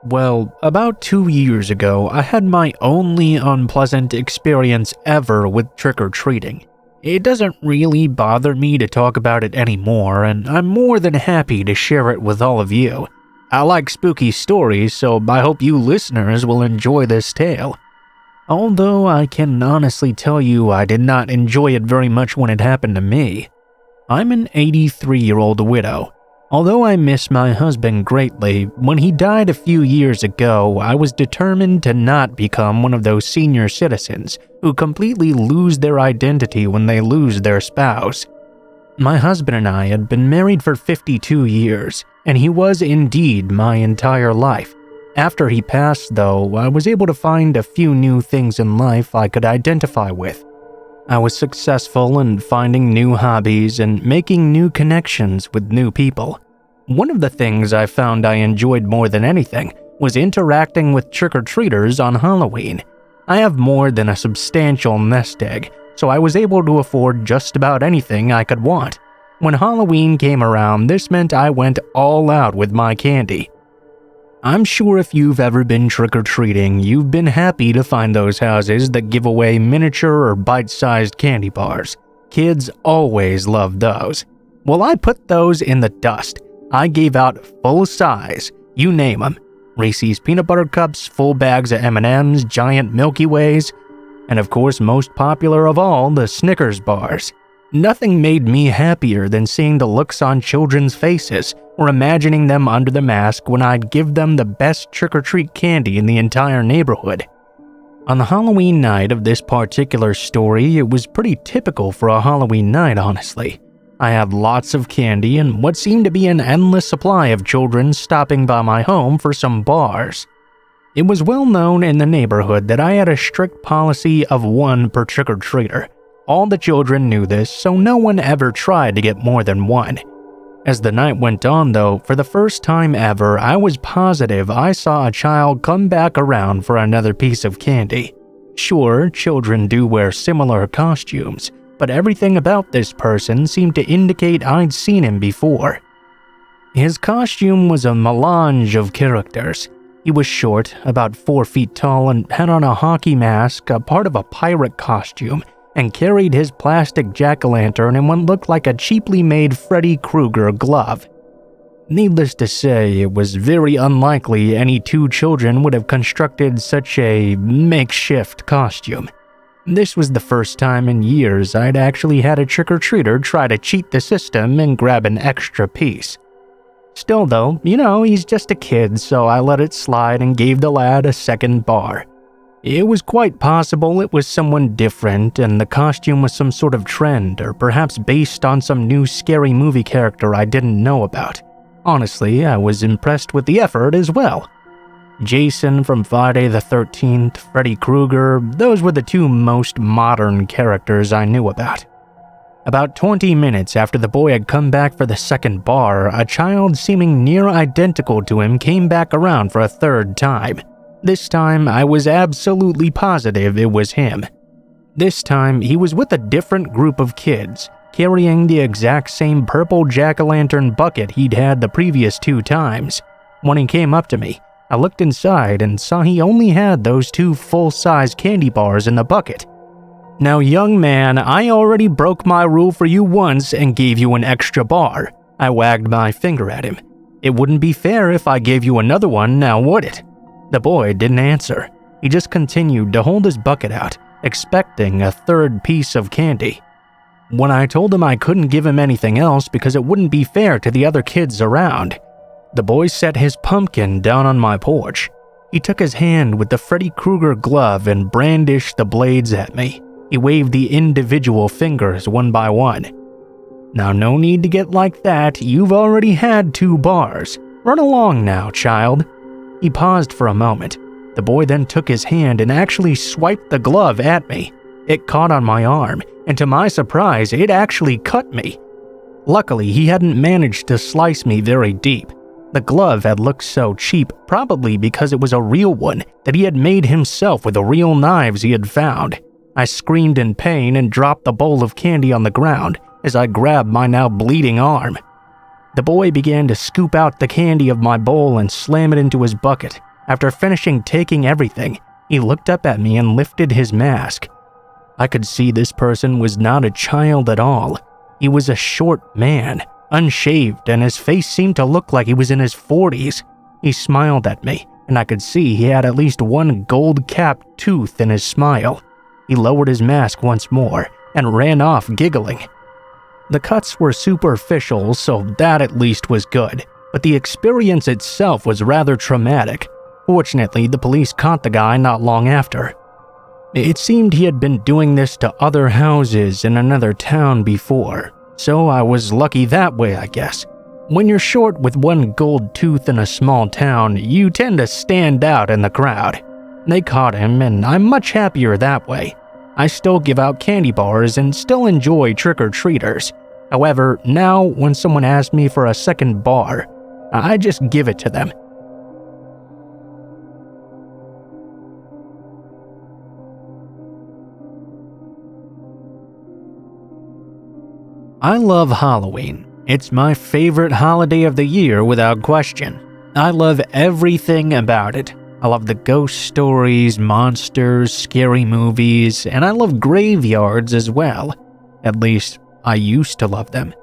Well, about 2 years ago, I had my only unpleasant experience ever with trick-or-treating. It doesn't really bother me to talk about it anymore, and I'm more than happy to share it with all of you. I like spooky stories, so I hope you listeners will enjoy this tale. Although I can honestly tell you I did not enjoy it very much when it happened to me. I'm an 83-year-old widow. Although I miss my husband greatly, when he died a few years ago, I was determined to not become one of those senior citizens who completely lose their identity when they lose their spouse. My husband and I had been married for 52 years, and he was indeed my entire life. After he passed, though, I was able to find a few new things in life I could identify with. I was successful in finding new hobbies and making new connections with new people. One of the things I found I enjoyed more than anything was interacting with trick-or-treaters on Halloween. I have more than a substantial nest egg, so I was able to afford just about anything I could want. When Halloween came around, this meant I went all out with my candy. I'm sure if you've ever been trick-or-treating, you've been happy to find those houses that give away miniature or bite-sized candy bars. Kids always love those. Well, I put those in the dust. I gave out full size, you name them. Reese's Peanut Butter Cups, full bags of M&Ms, giant Milky Ways, and of course most popular of all, the Snickers bars. Nothing made me happier than seeing the looks on children's faces or imagining them under the mask when I'd give them the best trick-or-treat candy in the entire neighborhood. On the Halloween night of this particular story, it was pretty typical for a Halloween night, honestly. I had lots of candy and what seemed to be an endless supply of children stopping by my home for some bars. It was well known in the neighborhood that I had a strict policy of one per trick-or-treater. All the children knew this, so no one ever tried to get more than one. As the night went on, though, for the first time ever, I was positive I saw a child come back around for another piece of candy. Sure, children do wear similar costumes, but everything about this person seemed to indicate I'd seen him before. His costume was a melange of characters. He was short, about 4 feet tall, and had on a hockey mask, a part of a pirate costume, and carried his plastic jack-o'-lantern in what looked like a cheaply made Freddy Krueger glove. Needless to say, it was very unlikely any two children would have constructed such a makeshift costume. This was the first time in years I'd actually had a trick-or-treater try to cheat the system and grab an extra piece. Still though, he's just a kid, so I let it slide and gave the lad a second bar. It was quite possible it was someone different and the costume was some sort of trend or perhaps based on some new scary movie character I didn't know about. Honestly, I was impressed with the effort as well. Jason from Friday the 13th, Freddy Krueger, those were the two most modern characters I knew about. About 20 minutes after the boy had come back for the second bar, a child seeming near identical to him came back around for a third time. This time, I was absolutely positive it was him. This time, he was with a different group of kids, carrying the exact same purple jack-o'-lantern bucket he'd had the previous 2 times. When he came up to me, I looked inside and saw he only had those 2 full-size candy bars in the bucket. Now, young man, I already broke my rule for you once and gave you an extra bar. I wagged my finger at him. It wouldn't be fair if I gave you another one, now would it? The boy didn't answer. He just continued to hold his bucket out, expecting a third piece of candy. When I told him I couldn't give him anything else because it wouldn't be fair to the other kids around, the boy set his pumpkin down on my porch. He took his hand with the Freddy Krueger glove and brandished the blades at me. He waved the individual fingers one by one. Now, no need to get like that. You've already had 2 bars. Run along now, child. He paused for a moment. The boy then took his hand and actually swiped the glove at me. It caught on my arm, and to my surprise, it actually cut me. Luckily, he hadn't managed to slice me very deep. The glove had looked so cheap, probably because it was a real one that he had made himself with the real knives he had found. I screamed in pain and dropped the bowl of candy on the ground as I grabbed my now bleeding arm. The boy began to scoop out the candy of my bowl and slam it into his bucket. After finishing taking everything, he looked up at me and lifted his mask. I could see this person was not a child at all. He was a short man, unshaved, and his face seemed to look like he was in his 40s. He smiled at me, and I could see he had at least one gold-capped tooth in his smile. He lowered his mask once more and ran off giggling. The cuts were superficial, so that at least was good, but the experience itself was rather traumatic. Fortunately, the police caught the guy not long after. It seemed he had been doing this to other houses in another town before, so I was lucky that way, I guess. When you're short with one gold tooth in a small town, you tend to stand out in the crowd. They caught him, and I'm much happier that way. I still give out candy bars and still enjoy trick-or-treaters. However, now when someone asks me for a second bar, I just give it to them. I love Halloween. It's my favorite holiday of the year without question. I love everything about it. I love the ghost stories, monsters, scary movies, and I love graveyards as well. At least, I used to love them.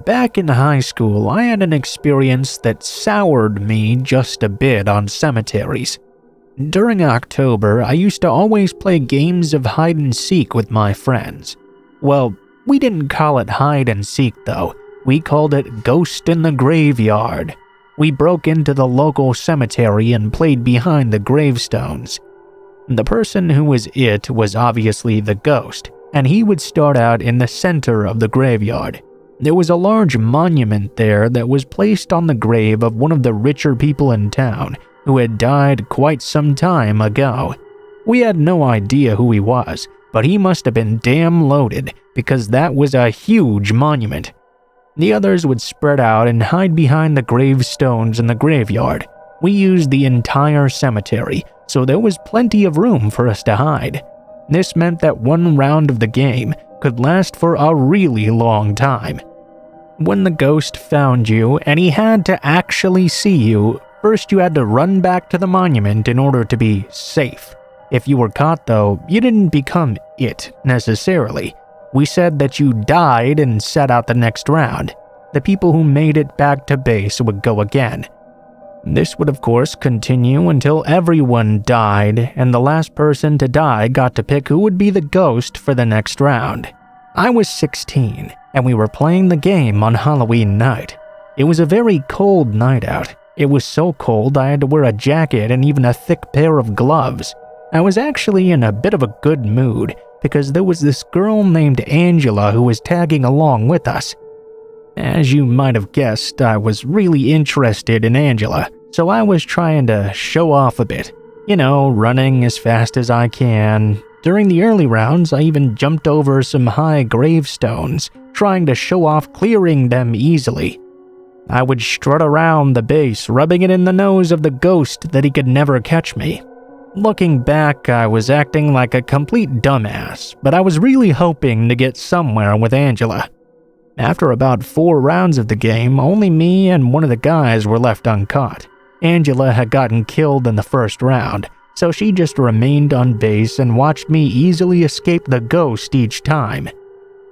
Back in high school, I had an experience that soured me just a bit on cemeteries. During October, I used to always play games of hide and seek with my friends. Well, we didn't call it hide and seek though. We called it Ghost in the Graveyard. We broke into the local cemetery and played behind the gravestones. The person who was it was obviously the ghost, and he would start out in the center of the graveyard. There was a large monument there that was placed on the grave of one of the richer people in town who had died quite some time ago. We had no idea who he was, but he must have been damn loaded because that was a huge monument. The others would spread out and hide behind the gravestones in the graveyard. We used the entire cemetery, so there was plenty of room for us to hide. This meant that one round of the game could last for a really long time. When the ghost found you and he had to actually see you, first you had to run back to the monument in order to be safe. If you were caught though, you didn't become it necessarily. We said that you died and sat out the next round. The people who made it back to base would go again. This would of course continue until everyone died, and the last person to die got to pick who would be the ghost for the next round. I was 16, and we were playing the game on Halloween night. It was a very cold night out. It was so cold I had to wear a jacket and even a thick pair of gloves. I was actually in a bit of a good mood because there was this girl named Angela who was tagging along with us. As you might have guessed, I was really interested in Angela, so I was trying to show off a bit. You know, running as fast as I can. During the early rounds, I even jumped over some high gravestones, trying to show off clearing them easily. I would strut around the base, rubbing it in the nose of the ghost that he could never catch me. Looking back, I was acting like a complete dumbass, but I was really hoping to get somewhere with Angela. After about 4 rounds of the game, only me and one of the guys were left uncaught. Angela had gotten killed in the first round, so she just remained on base and watched me easily escape the ghost each time.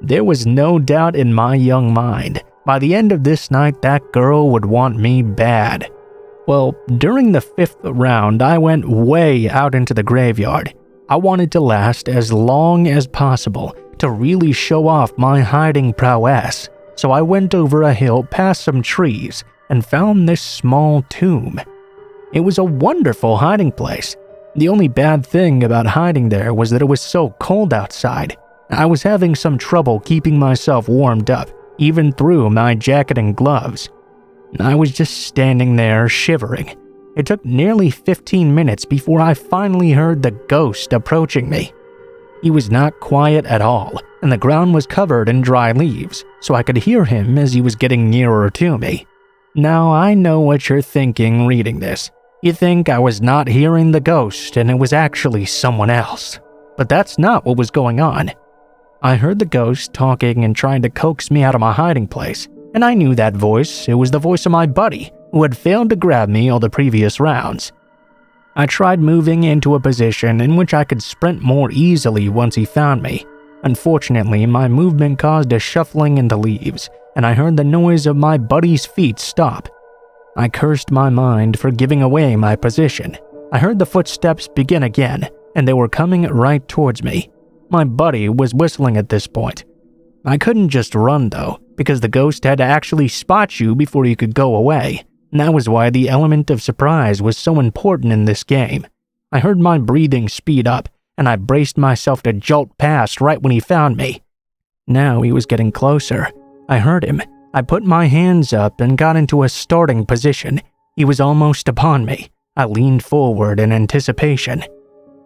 There was no doubt in my young mind, by the end of this night that girl would want me bad. Well, during the 5th round, I went way out into the graveyard. I wanted to last as long as possible to really show off my hiding prowess, so I went over a hill past some trees and found this small tomb. It was a wonderful hiding place. The only bad thing about hiding there was that it was so cold outside. I was having some trouble keeping myself warmed up, even through my jacket and gloves. I was just standing there shivering. It took nearly 15 minutes before I finally heard the ghost approaching me. He was not quiet at all, and the ground was covered in dry leaves, so I could hear him as he was getting nearer to me. Now I know what you're thinking reading this. You think I was not hearing the ghost and it was actually someone else. But that's not what was going on. I heard the ghost talking and trying to coax me out of my hiding place. And I knew that voice. It was the voice of my buddy, who had failed to grab me all the previous rounds. I tried moving into a position in which I could sprint more easily once he found me. Unfortunately, my movement caused a shuffling in the leaves, and I heard the noise of my buddy's feet stop. I cursed my mind for giving away my position. I heard the footsteps begin again, and they were coming right towards me. My buddy was whistling at this point. I couldn't just run though, because the ghost had to actually spot you before you could go away. And that was why the element of surprise was so important in this game. I heard my breathing speed up, and I braced myself to jolt past right when he found me. Now he was getting closer. I heard him. I put my hands up and got into a starting position. He was almost upon me. I leaned forward in anticipation.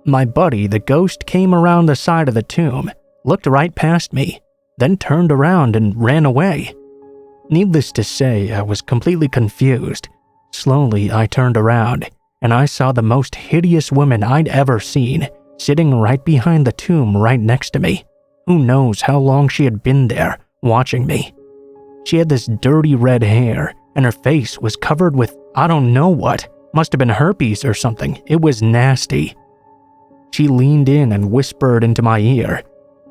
My buddy, the ghost, came around the side of the tomb, looked right past me, then turned around and ran away. Needless to say, I was completely confused. Slowly, I turned around, and I saw the most hideous woman I'd ever seen, sitting right behind the tomb right next to me. Who knows how long she had been there, watching me. She had this dirty red hair, and her face was covered with I don't know what. Must have been herpes or something. It was nasty. She leaned in and whispered into my ear,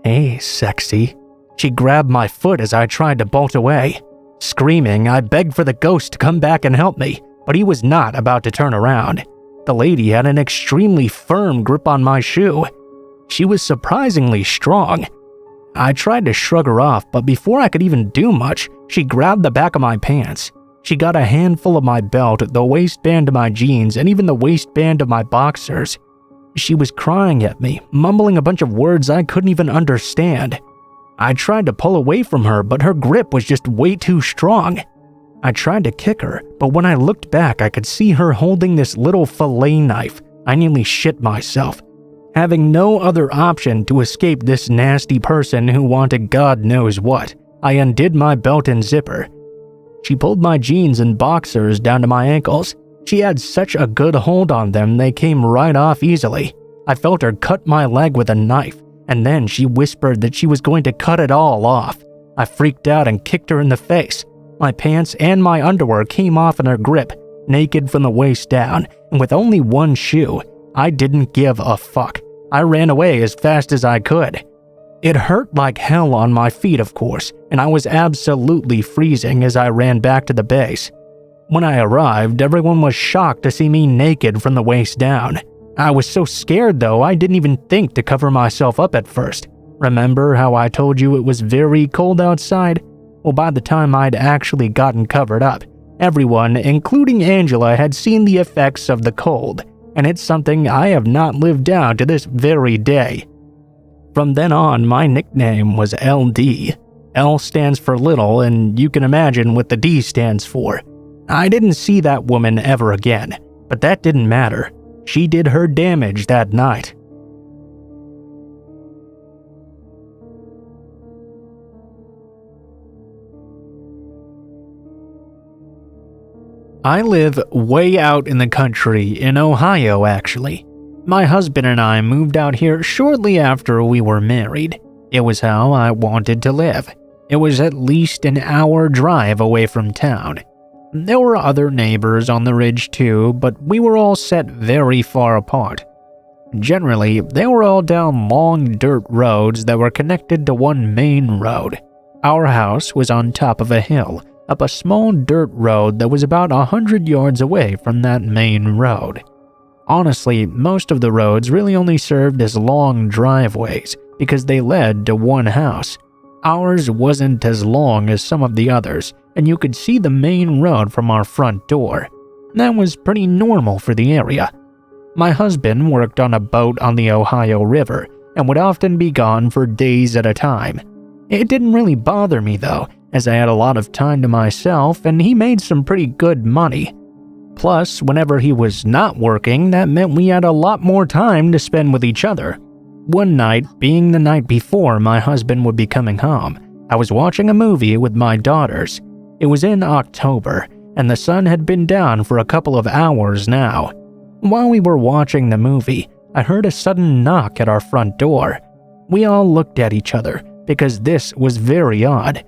"Hey, sexy." She grabbed my foot as I tried to bolt away. Screaming, I begged for the ghost to come back and help me, but he was not about to turn around. The lady had an extremely firm grip on my shoe. She was surprisingly strong. I tried to shrug her off, but before I could even do much, she grabbed the back of my pants. She got a handful of my belt, the waistband of my jeans, and even the waistband of my boxers. She was crying at me, mumbling a bunch of words I couldn't even understand. I tried to pull away from her, but her grip was just way too strong. I tried to kick her, but when I looked back, I could see her holding this little fillet knife. I nearly shit myself. Having no other option to escape this nasty person who wanted God knows what, I undid my belt and zipper. She pulled my jeans and boxers down to my ankles. She had such a good hold on them they came right off easily. I felt her cut my leg with a knife, and then she whispered that she was going to cut it all off. I freaked out and kicked her in the face. My pants and my underwear came off in her grip, naked from the waist down, and with only one shoe. I didn't give a fuck. I ran away as fast as I could. It hurt like hell on my feet, of course, and I was absolutely freezing as I ran back to the base. When I arrived, everyone was shocked to see me naked from the waist down. I was so scared though, I didn't even think to cover myself up at first. Remember how I told you it was very cold outside? Well, by the time I'd actually gotten covered up, everyone, including Angela, had seen the effects of the cold, and it's something I have not lived down to this very day. From then on, my nickname was LD. L stands for little, and you can imagine what the D stands for. I didn't see that woman ever again, but that didn't matter. She did her damage that night. I live way out in the country in Ohio, actually. My husband and I moved out here shortly after we were married. It was how I wanted to live. It was at least an hour drive away from town. There were other neighbors on the ridge too, but we were all set very far apart. Generally, they were all down long dirt roads that were connected to one main road. Our house was on top of a hill, up a small dirt road that was about 100 yards away from that main road. Honestly, most of the roads really only served as long driveways because they led to one house. Ours wasn't as long as some of the others, and you could see the main road from our front door. That was pretty normal for the area. My husband worked on a boat on the Ohio River and would often be gone for days at a time. It didn't really bother me though, as I had a lot of time to myself and he made some pretty good money. Plus, whenever he was not working, that meant we had a lot more time to spend with each other. One night, being the night before my husband would be coming home, I was watching a movie with my daughters. It was in October, and the sun had been down for a couple of hours now. While we were watching the movie, I heard a sudden knock at our front door. We all looked at each other, because this was very odd.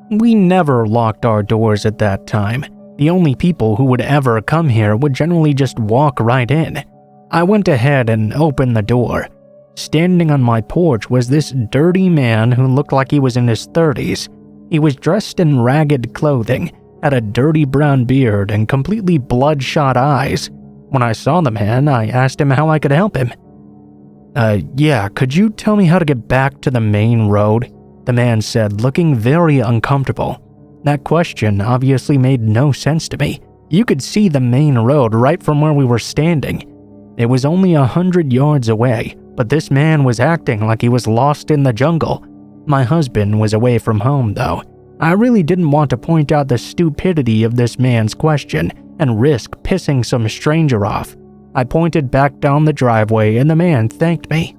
We never locked our doors at that time. The only people who would ever come here would generally just walk right in. I went ahead and opened the door. Standing on my porch was this dirty man who looked like he was in his 30s. He was dressed in ragged clothing, had a dirty brown beard, and completely bloodshot eyes. When I saw the man, I asked him how I could help him. Yeah, could you tell me how to get back to the main road?" the man said, looking very uncomfortable. That question obviously made no sense to me. You could see the main road right from where we were standing. It was only 100 yards away, but this man was acting like he was lost in the jungle. My husband was away from home, though. I really didn't want to point out the stupidity of this man's question and risk pissing some stranger off. I pointed back down the driveway and the man thanked me.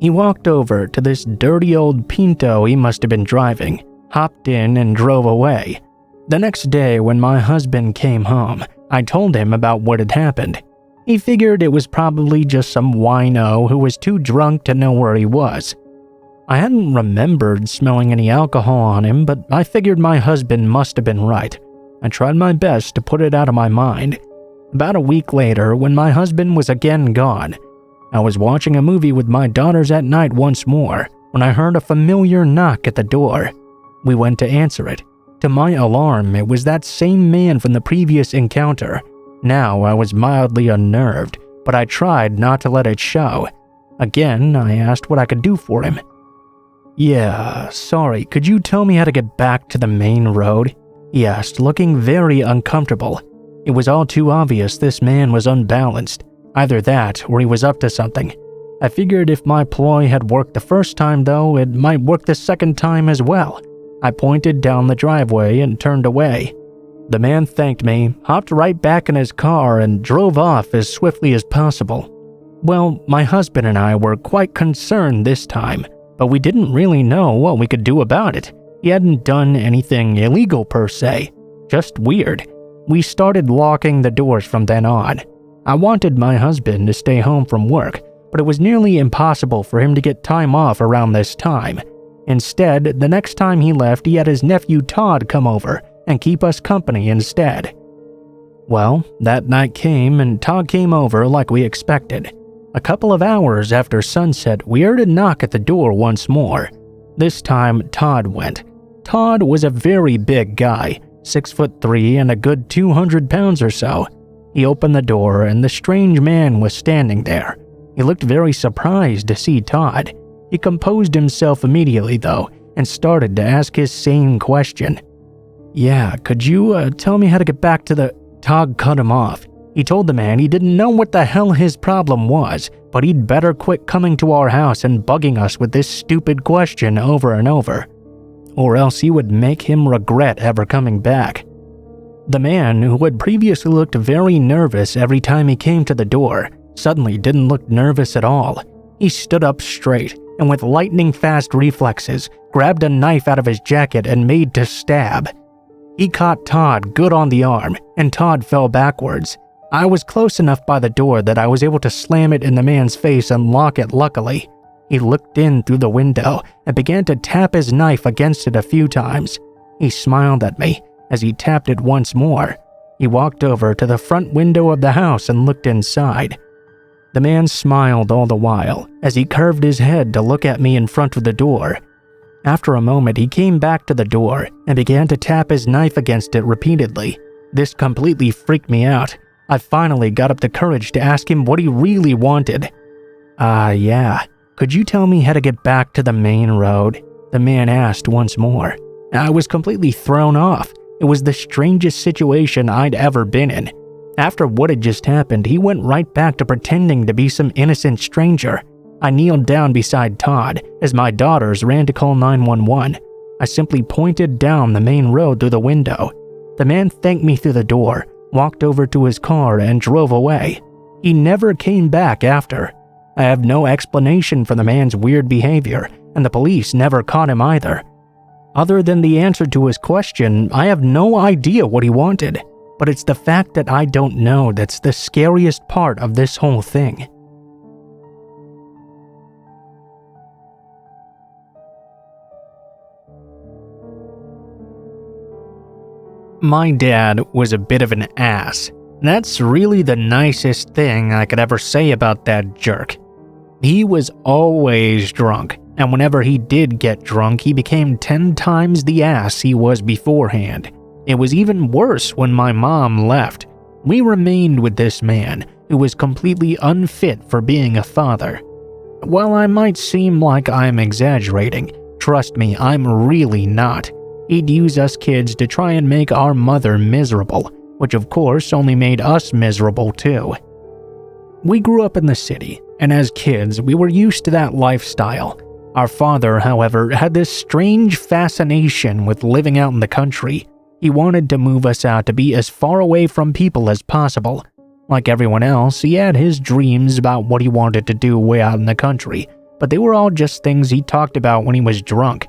He walked over to this dirty old Pinto he must have been driving, hopped in and drove away. The next day when my husband came home, I told him about what had happened. He figured it was probably just some wino who was too drunk to know where he was. I hadn't remembered smelling any alcohol on him, but I figured my husband must have been right. I tried my best to put it out of my mind. About a week later, when my husband was again gone, I was watching a movie with my daughters at night once more when I heard a familiar knock at the door. We went to answer it. To my alarm, it was that same man from the previous encounter. Now I was mildly unnerved, but I tried not to let it show. Again, I asked what I could do for him. "Yeah, sorry, could you tell me how to get back to the main road?" he asked, looking very uncomfortable. It was all too obvious this man was unbalanced. Either that, or he was up to something. I figured if my ploy had worked the first time, though, it might work the second time as well. I pointed down the driveway and turned away. The man thanked me, hopped right back in his car, and drove off as swiftly as possible. Well, my husband and I were quite concerned this time, but we didn't really know what we could do about it. He hadn't done anything illegal per se, just weird. We started locking the doors from then on. I wanted my husband to stay home from work, but it was nearly impossible for him to get time off around this time. Instead, the next time he left, he had his nephew Todd come over and keep us company instead. Well, that night came and Todd came over like we expected. A couple of hours after sunset, we heard a knock at the door once more. This time, Todd went. Todd was a very big guy, 6'3" and a good 200 pounds or so. He opened the door and the strange man was standing there. He looked very surprised to see Todd. He composed himself immediately, though, and started to ask his same question. "Yeah, could you tell me how to get back to the—" Todd cut him off. He told the man he didn't know what the hell his problem was, but he'd better quit coming to our house and bugging us with this stupid question over and over, or else he would make him regret ever coming back. The man, who had previously looked very nervous every time he came to the door, suddenly didn't look nervous at all. He stood up straight and with lightning-fast reflexes, grabbed a knife out of his jacket and made to stab. He caught Todd good on the arm, and Todd fell backwards. I was close enough by the door that I was able to slam it in the man's face and lock it luckily. He looked in through the window and began to tap his knife against it a few times. He smiled at me as he tapped it once more. He walked over to the front window of the house and looked inside. The man smiled all the while as he curved his head to look at me in front of the door. After a moment, he came back to the door and began to tap his knife against it repeatedly. This completely freaked me out. I finally got up the courage to ask him what he really wanted. Yeah. Could you tell me how to get back to the main road?" the man asked once more. I was completely thrown off. It was the strangest situation I'd ever been in. After what had just happened, he went right back to pretending to be some innocent stranger. I kneeled down beside Todd as my daughters ran to call 911. I simply pointed down the main road through the window. The man thanked me through the door, walked over to his car, and drove away. He never came back after. I have no explanation for the man's weird behavior, and the police never caught him either. Other than the answer to his question, I have no idea what he wanted. But it's the fact that I don't know that's the scariest part of this whole thing. My dad was a bit of an ass. That's really the nicest thing I could ever say about that jerk. He was always drunk, and whenever he did get drunk, he became 10 times the ass he was beforehand. It was even worse when my mom left. We remained with this man, who was completely unfit for being a father. While I might seem like I'm exaggerating, trust me, I'm really not. He'd use us kids to try and make our mother miserable, which of course only made us miserable too. We grew up in the city, and as kids, we were used to that lifestyle. Our father, however, had this strange fascination with living out in the country. He wanted to move us out to be as far away from people as possible. Like everyone else, he had his dreams about what he wanted to do way out in the country, but they were all just things he talked about when he was drunk.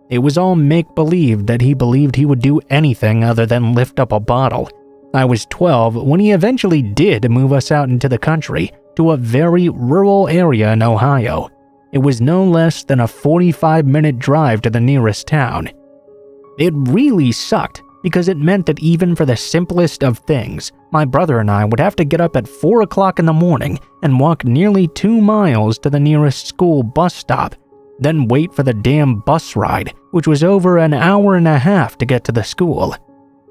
It was all make-believe that he believed he would do anything other than lift up a bottle. I was 12 when he eventually did move us out into the country to a very rural area in Ohio. It was no less than a 45-minute drive to the nearest town. It really sucked because it meant that even for the simplest of things, my brother and I would have to get up at 4 o'clock in the morning and walk nearly 2 miles to the nearest school bus stop, then wait for the damn bus ride, which was over an hour and a half to get to the school.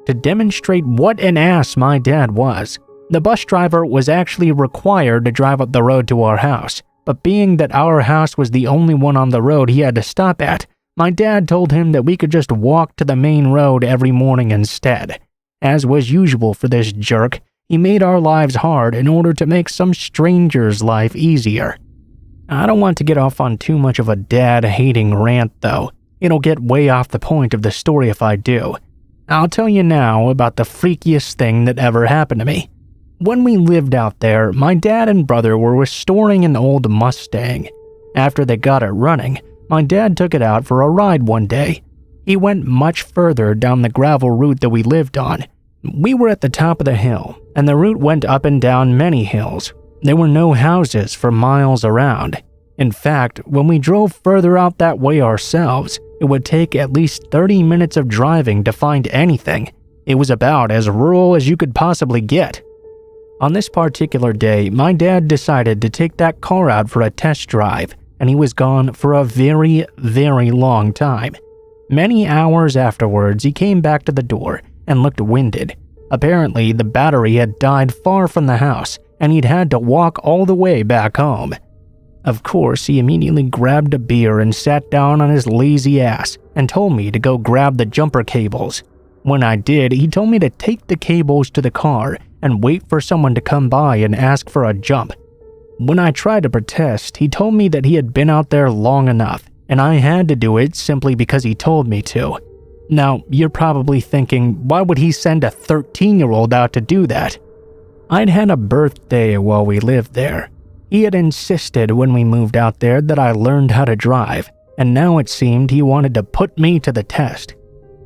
To demonstrate what an ass my dad was, the bus driver was actually required to drive up the road to our house, but being that our house was the only one on the road he had to stop at, my dad told him that we could just walk to the main road every morning instead. As was usual for this jerk, he made our lives hard in order to make some stranger's life easier. I don't want to get off on too much of a dad-hating rant though. It'll get way off the point of the story if I do. I'll tell you now about the freakiest thing that ever happened to me. When we lived out there, my dad and brother were restoring an old Mustang. After they got it running, my dad took it out for a ride one day. He went much further down the gravel route that we lived on. We were at the top of the hill, and the route went up and down many hills. There were no houses for miles around. In fact, when we drove further out that way ourselves, it would take at least 30 minutes of driving to find anything. It was about as rural as you could possibly get. On this particular day, my dad decided to take that car out for a test drive, and he was gone for a very, very long time. Many hours afterwards, he came back to the door and looked winded. Apparently, the battery had died far from the house, and he'd had to walk all the way back home. Of course, he immediately grabbed a beer and sat down on his lazy ass and told me to go grab the jumper cables. When I did, he told me to take the cables to the car and wait for someone to come by and ask for a jump. When I tried to protest, he told me that he had been out there long enough, and I had to do it simply because he told me to. Now, you're probably thinking, why would he send a 13-year-old out to do that? I'd had a birthday while we lived there. He had insisted when we moved out there that I learned how to drive, and now it seemed he wanted to put me to the test.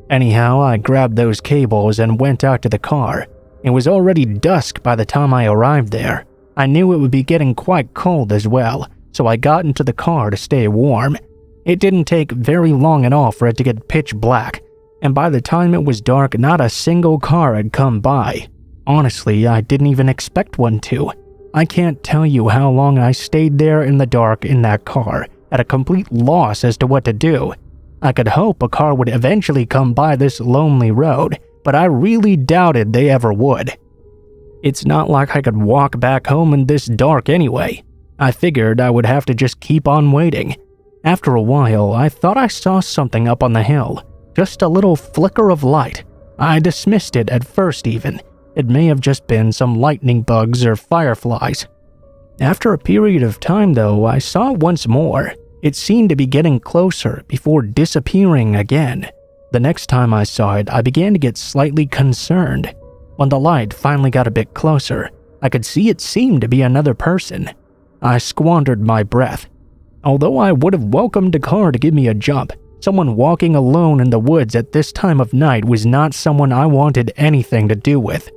Anyhow, I grabbed those cables and went out to the car. It was already dusk by the time I arrived there. I knew it would be getting quite cold as well, so I got into the car to stay warm. It didn't take very long at all for it to get pitch black, and by the time it was dark, not a single car had come by. Honestly, I didn't even expect one to. I can't tell you how long I stayed there in the dark in that car, at a complete loss as to what to do. I could hope a car would eventually come by this lonely road, but I really doubted they ever would. It's not like I could walk back home in this dark anyway. I figured I would have to just keep on waiting. After a while, I thought I saw something up on the hill, just a little flicker of light. I dismissed it at first even. It may have just been some lightning bugs or fireflies. After a period of time though, I saw it once more. It seemed to be getting closer before disappearing again. The next time I saw it, I began to get slightly concerned. When the light finally got a bit closer, I could see it seemed to be another person. I squandered my breath. Although I would have welcomed a car to give me a jump, someone walking alone in the woods at this time of night was not someone I wanted anything to do with.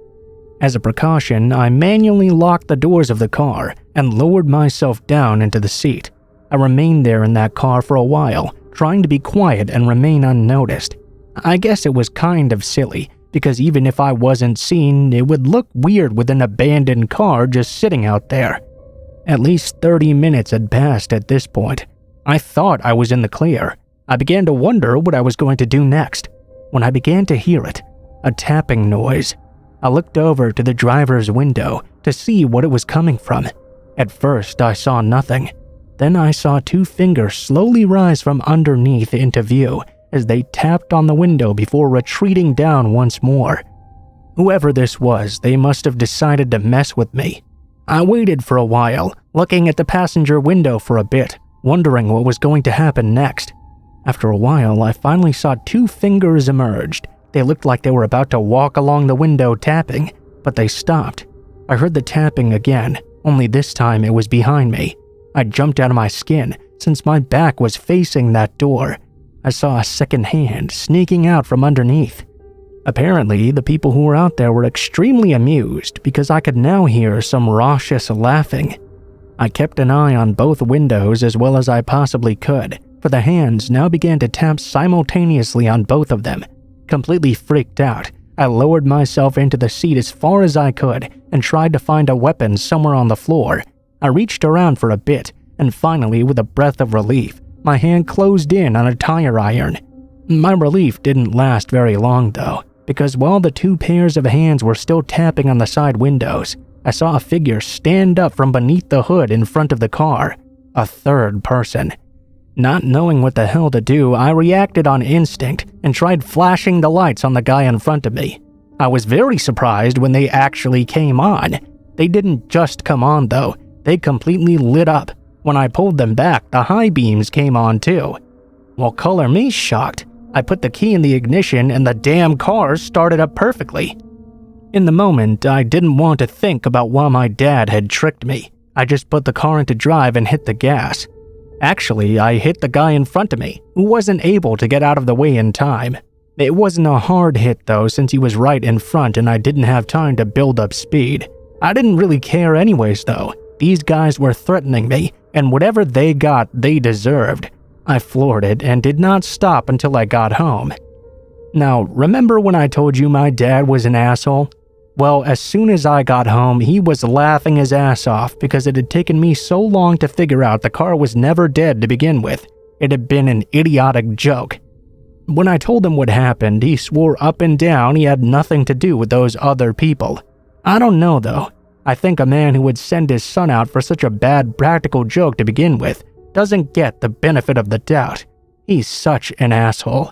As a precaution, I manually locked the doors of the car and lowered myself down into the seat. I remained there in that car for a while, trying to be quiet and remain unnoticed. I guess it was kind of silly, because even if I wasn't seen, it would look weird with an abandoned car just sitting out there. At least 30 minutes had passed at this point. I thought I was in the clear. I began to wonder what I was going to do next, when I began to hear it, a tapping noise. I looked over to the driver's window to see what it was coming from. At first, I saw nothing. Then I saw 2 fingers slowly rise from underneath into view as they tapped on the window before retreating down once more. Whoever this was, they must have decided to mess with me. I waited for a while, looking at the passenger window for a bit, wondering what was going to happen next. After a while, I finally saw 2 fingers emerged. They looked like they were about to walk along the window tapping, but they stopped. I heard the tapping again, only this time it was behind me. I jumped out of my skin since my back was facing that door. I saw a second hand sneaking out from underneath. Apparently, the people who were out there were extremely amused because I could now hear some raucous laughing. I kept an eye on both windows as well as I possibly could, for the hands now began to tap simultaneously on both of them. Completely freaked out, I lowered myself into the seat as far as I could and tried to find a weapon somewhere on the floor. I reached around for a bit, and finally, with a breath of relief, my hand closed in on a tire iron. My relief didn't last very long though, because while the 2 pairs of hands were still tapping on the side windows, I saw a figure stand up from beneath the hood in front of the car, a third person. Not knowing what the hell to do, I reacted on instinct and tried flashing the lights on the guy in front of me. I was very surprised when they actually came on. They didn't just come on though, they completely lit up. When I pulled them back, the high beams came on too. Well, color me shocked. I put the key in the ignition and the damn car started up perfectly. In the moment, I didn't want to think about why my dad had tricked me. I just put the car into drive and hit the gas. Actually, I hit the guy in front of me, who wasn't able to get out of the way in time. It wasn't a hard hit though, since he was right in front and I didn't have time to build up speed. I didn't really care anyways though. These guys were threatening me, and whatever they got, they deserved. I floored it and did not stop until I got home. Now, remember when I told you my dad was an asshole? Well, as soon as I got home, he was laughing his ass off because it had taken me so long to figure out the car was never dead to begin with. It had been an idiotic joke. When I told him what happened, he swore up and down he had nothing to do with those other people. I don't know though. I think a man who would send his son out for such a bad practical joke to begin with doesn't get the benefit of the doubt. He's such an asshole.